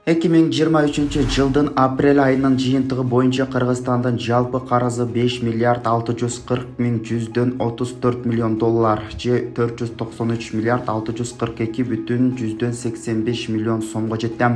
2023 жылдын апрель айынын жыйынтыгы боюнча Кыргызстандын жалпы карызы 5 миллиард 640 миң 134 миллион доллар же 493 миллиард 642 бүтүн 185 миллион сомго жетти.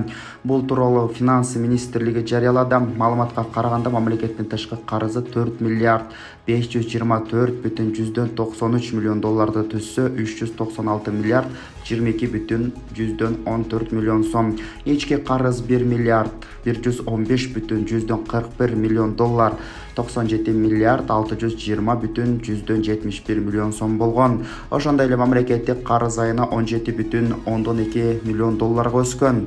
Бул тууралуу Финансы министрлиги жарыялады. Маалыматка караганда мамлекеттин тышкы карызы 4 миллиард 524 бүтүн 193 миллион долларды түзсө, 396 миллиард 22 бүтүн 114 миллион сом. Ички карыз 1 миллиард 115 бүтүн 141 миллион доллар, 97 миллиард 620 бүтүн 171 миллион сом болгон. Ошондой эле мамлекеттик карыз айына 17 бүтүн 12 миллион долларга өскөн.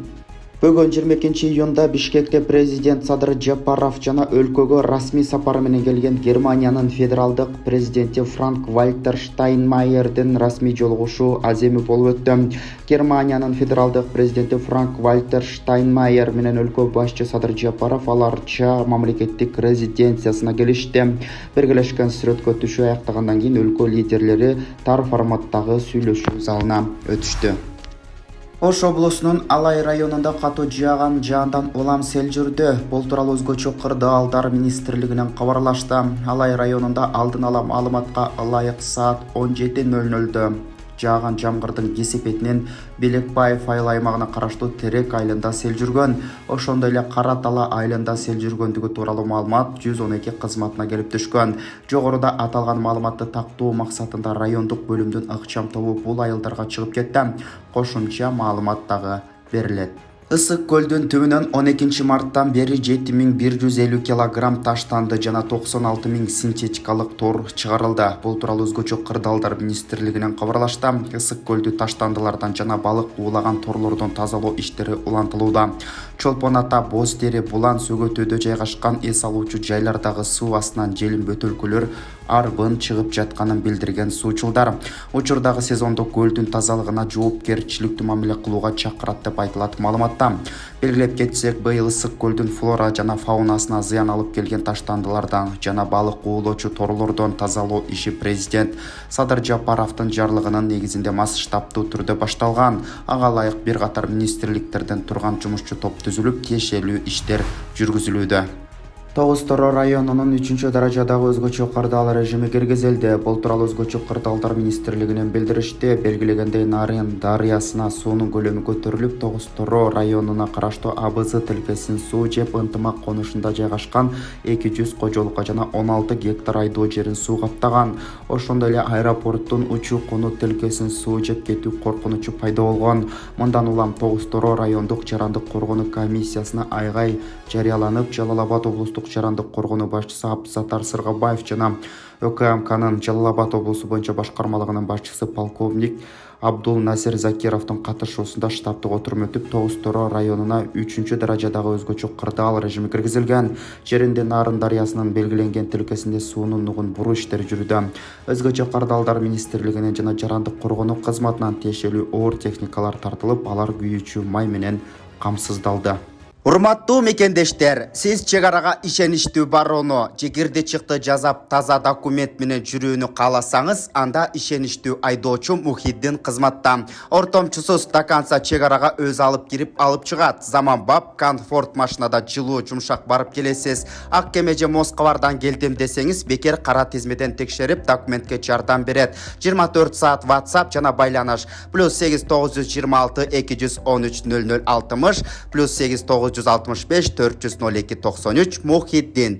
Бүгүн 22-июнда Бишкекте президент Садыр Жапаров жана өлкөгө расмий сапар менен келген Германиянын федералдык президенти Франк-Вальтер Штайнмайердин расмий жолугушуу аземи болуп өттү. Германиянын федералдык президенти Франк-Вальтер Штайнмайер менен өлкө башчы Садыр Жапаров аларча мамлекеттик резиденциясына келишти. Биргелешкен сүрөткө түшүү аяктагандан кийин өлкө лидерлери тар форматтагы сүйлөшүү залына өтүштү. Ош облусунун Алай районунда катуу жааган жаандан улам сел жүрдү. Бул тууралуу өзгөчө кырдаалдар министрлигинен кабарлашты. Алай районунда алдын ала маалыматка ылайык саат 17:00 жааган жамгырдын кесепетинен Белекбаев айыл аймагына караштуу Терек айылында сел жүргөн. Ошондой эле Кара Тала айылында сел жүргөндүгү тууралуу маалымат 112 кызматына келип түшкөн. Жогоруда аталган маалыматты тактоо максатында райондук бөлүмдүн ыкчам тобу бул айылдарга чыгып кетти. Кошумча маалымат дагы берилет. Ысык көлдүн түбүнөн 12 марттан бери 7150 килограмм таштанды жана 96 миң синтетикалык тор чыгарылды. Бул тууралуу өзгөчө кырдаалдар министрлигинен кабарлашты. Ысык көлдү таштандылардан жана балык уулаган торлордон тазалоо иштери улантылууда. Чолпон Ата, Боз Тери, Булан сөгөтөдө жайгашкан эс алуучу жайлардагы суу астынан желим бөтөлкөлөр арбын чыгып жатканын билдирген суучулдар. Учурдагы сезондо көлдүн тазалыгына жоопкерчиликтүү мамиле кылууга чакырат деп айтылат маалыматта. Белгилеп кетсек, быйыл ысык көлдүн флора жана фаунасына зыян алып келген таштандылардан жана балык уулоочу торлордон тазалоо иши президент Садыр Жапаровдун жарлыгынын негизинде масштабтуу түрдө башталган. Ага ылайык бир катар министрликтерден турган жумушчу топ түзүлүп, тиешелүү иштер жүргүзүлүүдө. Тоғыз-Тороо районунун 3-даражадагы өзгөчө кырдаал режими киргизилди. Бул тууралуу өзгөчө кырдаалдар министрлигинен билдиришти. Белгилегендей, Нарын дарыясына суунун көлөмү көтөрүлүп, Тоғыз-Тороо районуна караштуу Абызы тилкесин суу жеп ынтымак конушунда жайгашкан 200 кожолукка жана 16 гектар айдоо жерин суу каптаган. Ошондой эле аэропорттун учуу конуу тилкесин суу жеп кетүү коркунучу пайда болгон. Мындан улам Тоғыз-Тороо райондук жарандык коргонуу комиссиясына айгай жарыяланып, Жалал Абад облустук жарандык коргонуу башчысы Абдысаттар Сыргабаев жана ÖКМКнын Жалал Абад облусу боюнча башкармалыгынын башчысы полковник Абдул Насир Закировдун катышуусунда штабтык отурум өтүп, Тоғыз-Тороо районуна 3-даражадагы өзгөчө кырдаал режими киргизилген. Жеринде Нарын дарыясынын белгиленген тилкесинде суунун нугун буруу иштери жүрүүдө. Өзгөчө кырдаалдар министрлигинен жана жарандык коргонуу кызматынан тиешелүү оор техникалар тартылып, алар күйүүчү май менен камсыздалды. Урматтуу мекендештер, сиз чек арага ишеничтүү барууну, жигирди чыкты жазап таза документ менен жүрүүнү кааласаңыз, анда ишеничтүү айдоочу Мухиддин кызматта. Ортомчусуз до конца чек арага өз алып кирип алып чыгат. Заманбап комфорт машинада жылуу жумшак барып келесиз. Ак кеме же Москвардан келдим десеңиз, бекер кара тизмеден текшерип документке жардам берет. 24 саат WhatsApp жана байланыш +8 926 213 0060 +8 965 402 93 Мухиддин.